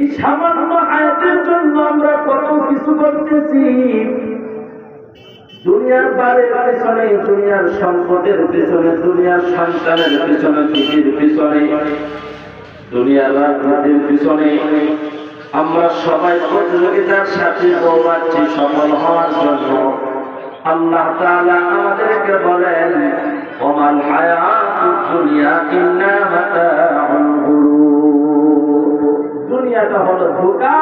এই সামান্য আয়াতের জন্য আমরা কত কিছু করতেছি। দুনিয়ার বাড়ির পেছনে, দুনিয়ার সম্পদের পেছনে, দুনিয়ার সন্তানের পেছনে, বিবির পেছনে, দুনিয়ার রাজনীতির পিছনে আমরা সবাই প্রতিযোগিতার সাথে দৌড়াচ্ছি সফল হওয়ার জন্য। আল্লাহ তাআলা আমাদেরকে বলেন, ওমাল হায়াতুদ দুনিয়া ইল্লা মাতাউল গুরুর। দুনিয়াটা হলো ধোঁকা।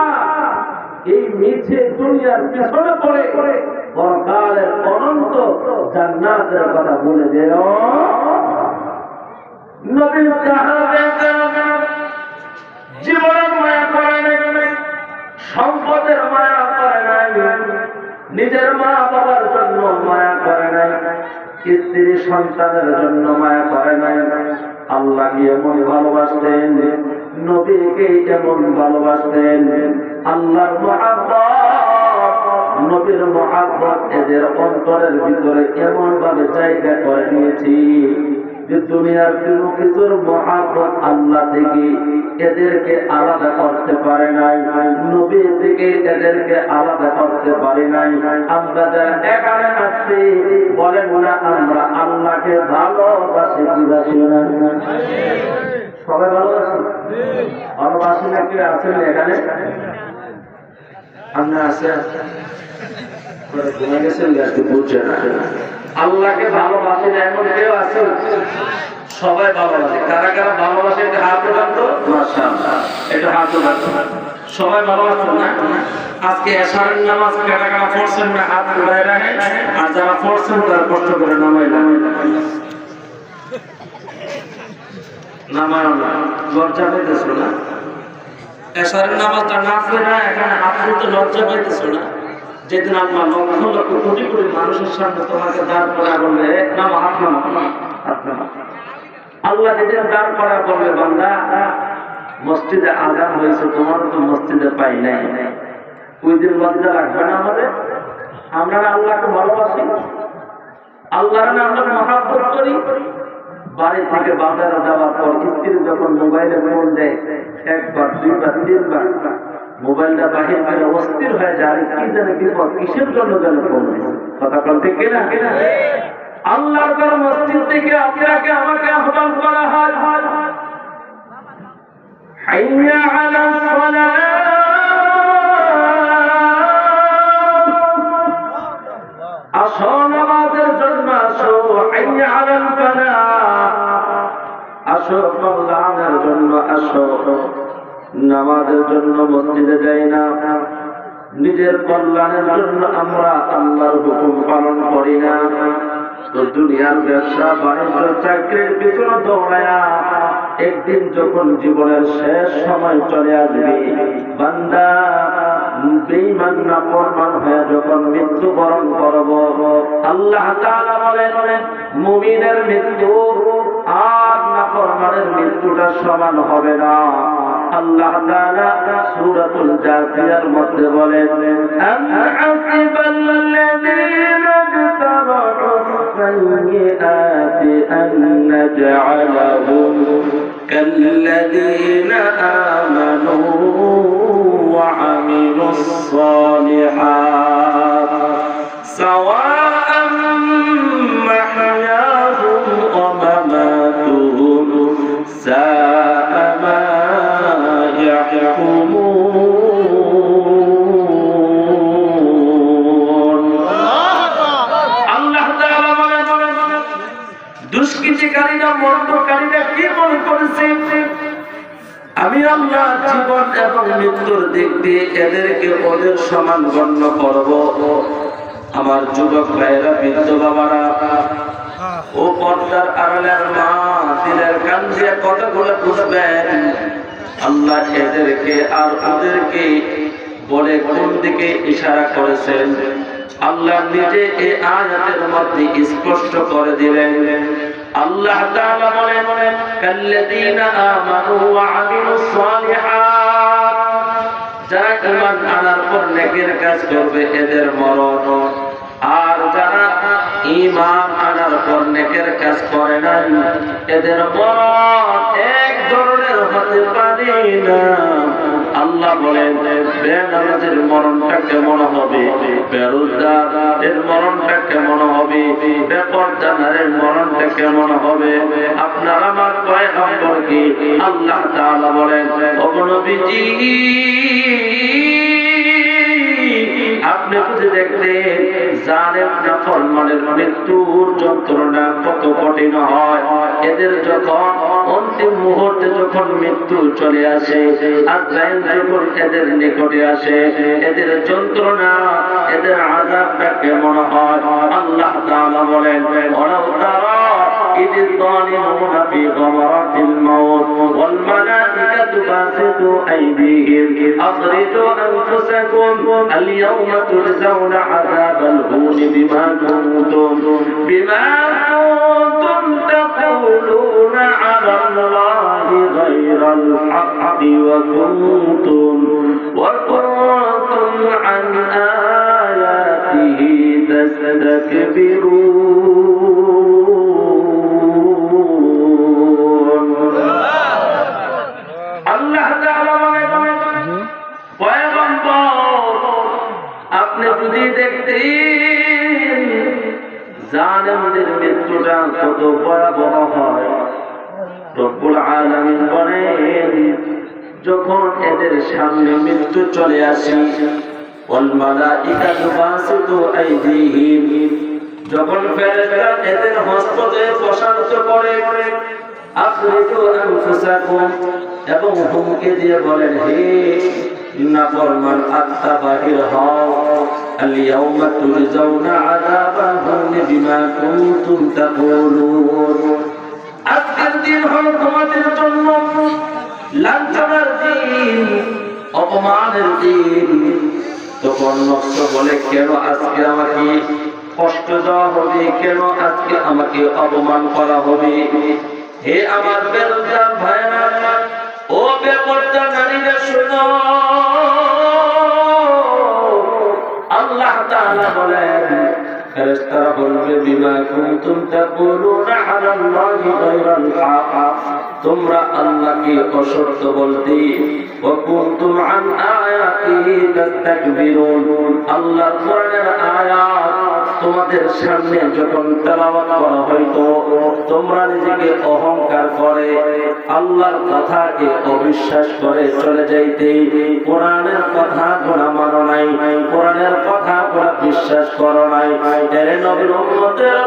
এই মিছে দুনিয়ার পিছনে পড়ে পরকালের অনন্ত জান্নাতের কথা বলে দিও। নবী সাহাবায়ে জীবনের মায়া করে নাই, সম্পদের মায়া করে নাই, নিজের মা বাবার জন্য মায়া করে নাই, স্ত্রী সন্তানের জন্য মায়া করে নাই। আল্লাহকে এমন ভালোবাসতেন, নবীকে এমন ভালোবাসতেন। আল্লাহর মহব্বত, নবীর মহব্বত এদের অন্তরের ভিতরে এমন ভাবে জায়গা করে নিয়েছি যে দুনিয়ার কোনো কিছুর মহব্বত আল্লাহ থেকে এদেরকে আলাদা করতে পারে নাই, নবী থেকে এদেরকে আলাদা করতে পারে নাই। আমরা যারা এখানে আছি বলেন না আমরা আল্লাহকে ভালোবাসি কি বাসি না? সবাই ভালোবাসি, ভালোবাসি না? কি আছেন এখানে? আমরা আছে ঘুমে গেছেন, বুঝছে না আল্লাহকে ভালোবাসে না এমন কেউ আছে? সবাই ভালোবাসে। কারা কারা ভালোবাসে এটা হাত উঠান তো। মাশাআল্লাহ, এটা হাত উঠান। সবাই ভালোবাসেন না? আজকে এশারের নামাজ কারা কারা পড়ছেন না হাত উঠায় রাখেন, আর যারা পড়ছেন তারা কষ্ট করে নামাই নামায় না, লজ্জা পাইতেছ না? এশারের নামাজটা না পড়ে এখানে হাত তুলতে লজ্জা পাইতেছ না? যেদিন আল্লাহ লক্ষ লক্ষ কোটি কোটি মানুষের সামনে তোমাকে দাঁড় করা বলবে, নামা হাত নামা হাত নামা। আল্লাহ যেদিন দাঁড় করা বলবে, বান্দা মসজিদে আযান হয়েছে, তোমার তো মসজিদে পাই নাই, ওই দিন লজ্জা লাগবে না আমাদের? আমরা আল্লাহকে ভালোবাসি, আল্লাহর আমরা মহব্বত করি। বাড়ি থেকে বাজারে যাওয়ার পর স্ত্রী যখন মোবাইলে ফোন দেয়, একবার দুইবার তিনবার মোবাইলটা বাহির করে অস্থির হয়ে যায়, কি জানে বিপদ, কিসের জন্য যেন ফোন দিচ্ছে। কথা বলতে কিনা? আল্লাহর ঘর মসজিদ থেকে আপনাকে আমাকে আহ্বান করা হয়, হাইয়া আলাস সালাহ, আসো নামাজের জন্য আসো, হাইয়া আলাল ফালাহ, আসো কল্যাণের জন্য আসো। নামাজের জন্য মসজিদে যাই না, নিজের কল্যাণের জন্য আমরা আল্লাহর হুকুম পালন করি না। তো দুনিয়ার ব্যবসা বাণিজ্য চাকরির পিছনে দৌড়ায়া একদিন যখন জীবনের শেষ সময় চলে আসবে, বান্দা বেঈমান নাফরমান হয়ে যখন মৃত্যুবরণ করব, আল্লাহ তাআলা বলেন মুমিনের মৃত্যু আর নাফরমানের মৃত্যুটা সমান হবে না। আল্লাহ তাআলা সূরাতুল জাসিয়ার মধ্যে বলেন, আম হাসিবাল্লাযীনা ইজতারাহুস সাইয়্যাতি আন নাজআলাহুম কাল্লাযীনা আমানু ওয়া আমিলুস সালিহাত সাওয়াআন মাহইয়াহুম ওয়া মামাতুহুম সাআ মা দুষ্কৃতিকারীরা মন্দকারীরা কি মনে করেছে, আমি আল্লাহ জীবন এবং মৃত্যুর দিক দিয়ে এদেরকে ওদের সমান গণ্য করব। আমার যুবক ভাইয়েরা, বৃদ্ধ বাবারা, ও পর্দার আড়ালের মা, দিলের কান দিয়ে কথাগুলো বুঝবেন। আল্লাহ এদেরকে আর ওদেরকে বলে কোন দিকে ইশারা করেছেন আল্লাহ নিজে এই আয়াতের মধ্যে স্পষ্ট করে দিলেন। আল্লাহ তাআলা বলেন, কাল্লাযীনা আমানু ওয়া আমিলুস সালিহাত, যারা ঈমান আনার পর নেকের কাজ করবে এদের মরণ। আর যারা ঈমান আনার পর নেকের কাজ করে না এদের মরণ এক ধরনের হতে পারে না, আল্লাহ বলেন বেনামাজের মরণটা কেমন হবে, বেরোজগারের মরণটা কেমন হবে, বেপরদা নারীর মরণটা কেমন হবে। আপনার আমার পয়গম্বর কি আল্লাহ তাআলা বলেন, ও নবীজি আপনি যদি দেখতেন জালেম নাফরমানের মৃত্যুর যন্ত্রণা কত কঠিন হয়, এদের যখন অন্তিম মুহূর্তে যখন মৃত্যু চলে আসে, আজরাইল যখন এদের নিকটে আসে, এদের যন্ত্রণা এদের আযাবটা কেমন হয়। আল্লাহ তাআলা বলেন, ওয়ালাউ তারা إذ الظالمون في غمرات الموت والملائكة باسطوا أيديهم أخرجوا أنفسكم اليوم تجزون عذاب الهون بما كنتم تقولون على الله غير الحق وكنتم عن آياته تستكبرون। আল্লাহ তাআলা পয়গম্বর আপনি যদি দেখতেন জালেমদের মৃত্যুটা কত ভয়াবহ হয়। রব্বুল আলামিন বলেন যখন এদের সামনে মৃত্যু চলে আসে, ওয়াল মালাইকাতু বাসিতু আইদিহিম, যখন ফেরেশতা এদের হস্তকে প্রসারিত করে, আখরিজু আনফুসাকুম, এবং হুমকি দিয়ে বলেন হে নাফরমান আত্মা বাহির হও, আল ইয়াউমা তুজজাউনা আযাবাল হুন বিমা কুনতুম তাকুলুন, আজকের দিন হলো তোমাদের জন্য লাঞ্ছনার দিন, অপমানের দিন। তখন নফস বলে কেন আজকে আমাকে কষ্ট দেওয়া হবে, কেন আজকে আমাকে অপমান করা হবে। হে আমার বেরোজগার ভাইরা, ও বেপরদা নারীরা শোনো, আল্লাহ তাআলা বলেন ফেরেশতারা বলবে বিমা কুনতুম তাকুলুনা আলাল্লাহি গায়রাল হক, তোমরা আল্লাহকে অসত্য বলতে, ওয়া কুনতুম আন আয়াতিহি তাস্তাকবিরুন, আল্লাহর কোরআনের আয়াত তোমাদের সামনে যখন তেলাওয়াত করা হইতো তোমরা নিজেকে অহংকার করে আল্লাহর কথাকে অবিশ্বাস করে চলে যাইতে, কোরআনের কথা তোমরা মানো নাই, কোরআনের কথা তোমরা বিশ্বাস করো নাই। এর নবীর উম্মতের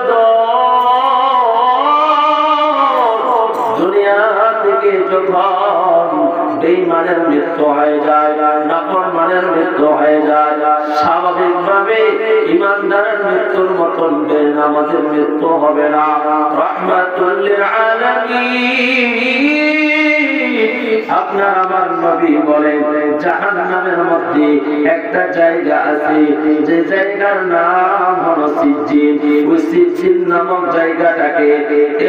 দুনিয়া থেকে যখন বেঈমানের মৃত্যু হয়ে যায়, নাফরমানের মৃত্যু হয়ে যায়, স্বাভাবিকভাবে ঈমানদারের মৃত্যুর মতন বেনামাজের মৃত্যু হবে না। রাহমাতুল লিল আলামিন আপনার আমার নবী বলেন জাহান্নামের মধ্যে একটা জায়গা আছে, যে জায়গার নাম হলো সিজ্জিন। ওই সিজ্জিন নামক জায়গাটাকে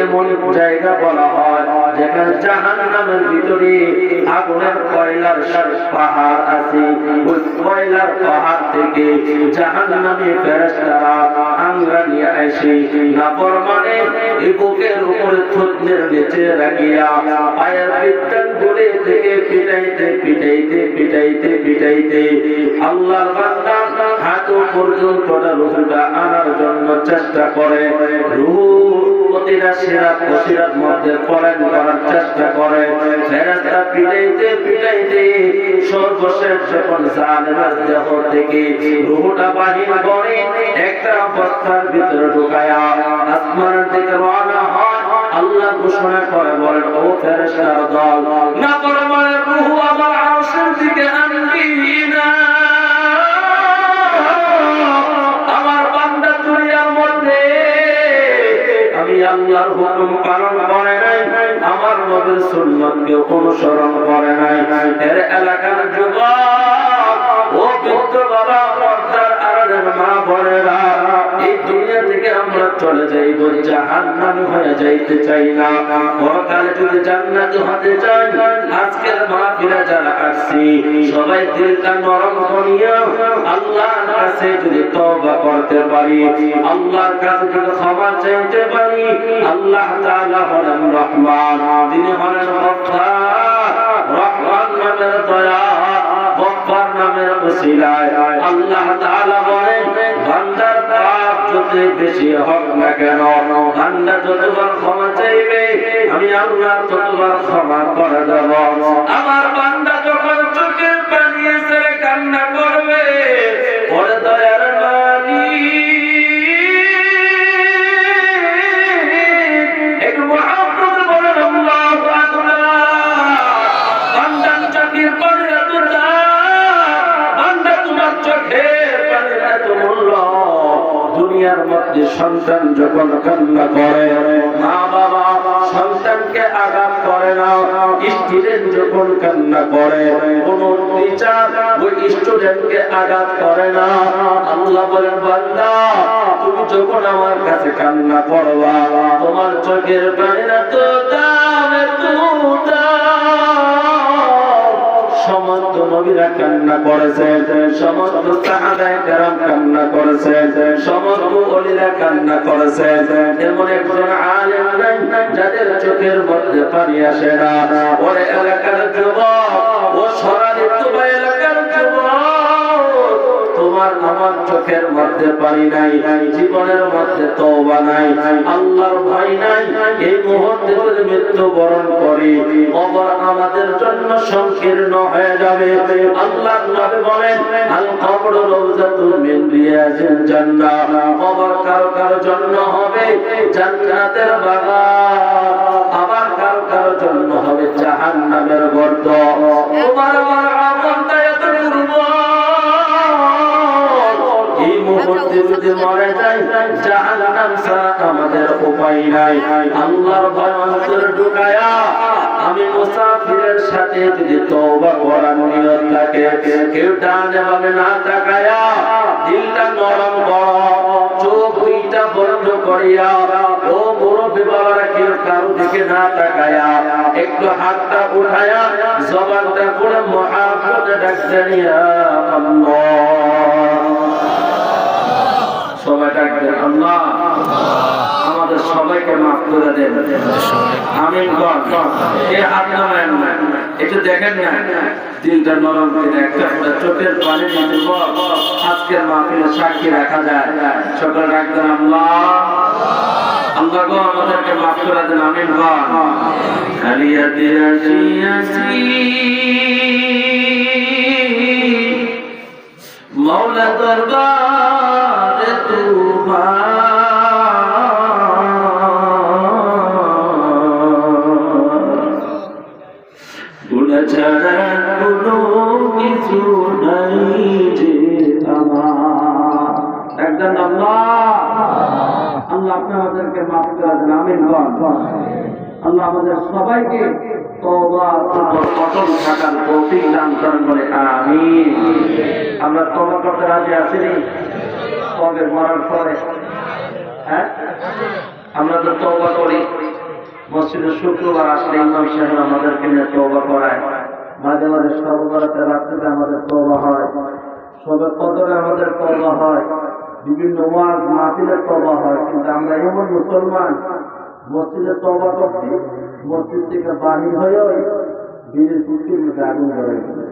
এমন জায়গা বলা হয় যেখানে জাহান্নামের ভিতরে আগুনের কয়লার পাহাড় আছে। ওই কয়লার পাহাড় থেকে জাহান্নামী ফেরেশতারা আঙ্গুল নিয়ে আসে, নাফরমানের বুকের উপরে থুতনির নিচে রাখিয়া পায়ের বিদ্যান গলে থেকে পিটাইতে পিটাইতে পিটাইতে পিটাইতে আল্লাহর বান্দা হাত পর্যন্ত রূহটা আনার জন্য চেষ্টা করে, রূহ প্রতিটা সিরাত সিরাত মধ্যে পরায়ণ করার চেষ্টা করে। ফেরেশতা পিটাইতে পিটাইতে সর্বশেষ যখন জালেমের দেহ থেকে রূহটা বাহির করে একটা বস্তার ভিতরে ঢুকায়া আসমানের দিকে রওনা হয়, আল্লাহ ঘোষণা করে বলেন ও ফেরেশতার দল, নাফরমানের রূহ আমার আরশের দিকে আনবি না। আমার বান্দা দুনিয়ার মধ্যে আমি আল্লাহর হুকুম পালন করে নাই, আমার নবীর সুন্নতকে অনুসরণ করে নাই। এর এলাকার যুবক ও বৃদ্ধ বাবা, পর্দার আড়ালের মা বোনেরা, এই দুনিয়া থেকে আমরা চলে যাইব, জাহান্নামী হয়ে যাইতে চাই না। পরকালে যদি জান্নাতি হতে চাই, আজকের মাহফিলে যারা আসছি সবাই দিলটা নরম করিয়া আল্লাহর কাছে যদি তওবা করতে পারি, আল্লাহর কাছে যদি ক্ষমা চাইতে পারি, আল্লাহ তাআলা হলেন রহমান, তিনি হলেন গফফার, রহমান নামের দয়া ওসিলায় আল্লাহ তাআলা বলেন বান্দার পাপ যত বেশি হোক না কেন, বান্দা যতবার ক্ষমা চাইবে আমি আল্লাহ ততবার ক্ষমা করে দেব। আমার বান্দা যখন চোখের পানি ছেড়ে কান্না করবে, ওরে দয়ার মালিক একটু মহব্বত বলেন আল্লাহু আকবার। বান্দার চোখের পানি এত দাম, বান্দা তোমার চোখের পানি এত মূল্য। দুনিয়ার মধ্যে সন্তান যখন কান্না করে, মা বাবা সন্তানকে আঘাত করে না, স্টুডেন্ট যখন কান্না করে কোন টিচার ওই স্টুডেন্টকে আঘাত করে না। আল্লাহ বলেন বান্দা তুমি যখন আমার কাছে কান্না করবা, তোমার চোখের পানির এত দাম, এত সমস্ত নবীরা কান্না করেছেন, সমস্ত সাহাবায়ে কেরাম কান্না করেছেন, সমস্ত ওলিরা কান্না করেছেন। এমন একজন আলেম নাই যাদের চোখের মধ্যে পানি আসে না। ওরে এলাকার যুবক, ও সরালিত এলাকার যুবক, তোমার আমার চোখের মধ্যে পানি নাই, জীবনের মধ্যে তওবা নাই, আল্লাহর ভয় নাই। এই মুহূর্তে যদি মৃত্যুবরণ করি, কবর আমাদের জন্য সংকীর্ণ হয়ে যাবে। আল্লাহর নবী বলেন আল কবরু রাউযাতুম মিন রিয়াজিল জান্নাহ, কবর কারো কারো জন্য হবে জান্নাতের বাগান, আবার কারো কারো জন্য হবে জাহান্নামের গর্ত। তোমার আমার আমলটা এত এই মুহূর্তে যদি মরে যায়, জাহান্নাম ছাড়া আমাদের উপায় নাই। আল্লাহর ভয় অন্তরে ঢুকায়া আমি মুসাফিরের সাথে যদি তওবা করার নিয়ত থাকে, কেউ ডানে বামে না তাকায়া দিলটা নরম করো, চোখ দুইটা বন্ধ করিয়া, ও মুরব্বি বাবারা কেউ কারো দিকে না তাকায়া একটু হাতটা উঠায়া জবানটা করে মুহাব্বতে ডাকতেন ইয়া আল্লাহ। সবাই ডাকবেন আল্লাহ। আমাদের সবাইকে মাফ করে দেন, আমিন বল। এই হাত নামেন না, একটু দেখেন না দিলটা নরম করে, একটা চোখের পানি নিতে আজকের মাহফিলে সাক্ষী রাখা যায়। সকলে ডাকবেন আল্লাহ। আল্লাহ গো আমাদেরকে মাফ করে দেন, আমিন বল। খালিয়া দিয়াছি আসি মওলা দরবারে তোমার, গুনাহ ছাড়া কোনো কিছু নাই যে আমার। একজন আল্লাহ। আল্লাহ আপনাদেরকে মাফ করে দেন, আমিন বল। আল্লাহ আমাদের সবাইকে তওবার উপর অটল থাকার তৌফিক দান করেন বলে আমিন। আমরা তওবা করতে রাজি আছি নি? তবে মরার পরে হ্যাঁ আমরা তো তওবা করি। মসজিদে শুক্রবার আসলে ইমাম সাহেব আমাদেরকে নিয়ে তওবা করায়, মাঝে মাঝে সর্বরাতে রাত্রিতে আমাদের তওবা হয়, সবে কদরে আমাদের তওবা হয়, বিভিন্ন ওয়াজ মাহফিলে তওবা হয়। কিন্তু আমরা এমন মুসলমান, মসজিদে তওবা করছি, মসজিদ থেকে বাহির হয়ে বিড়ির কুটির মধ্যে আগুন ধরে গেছে।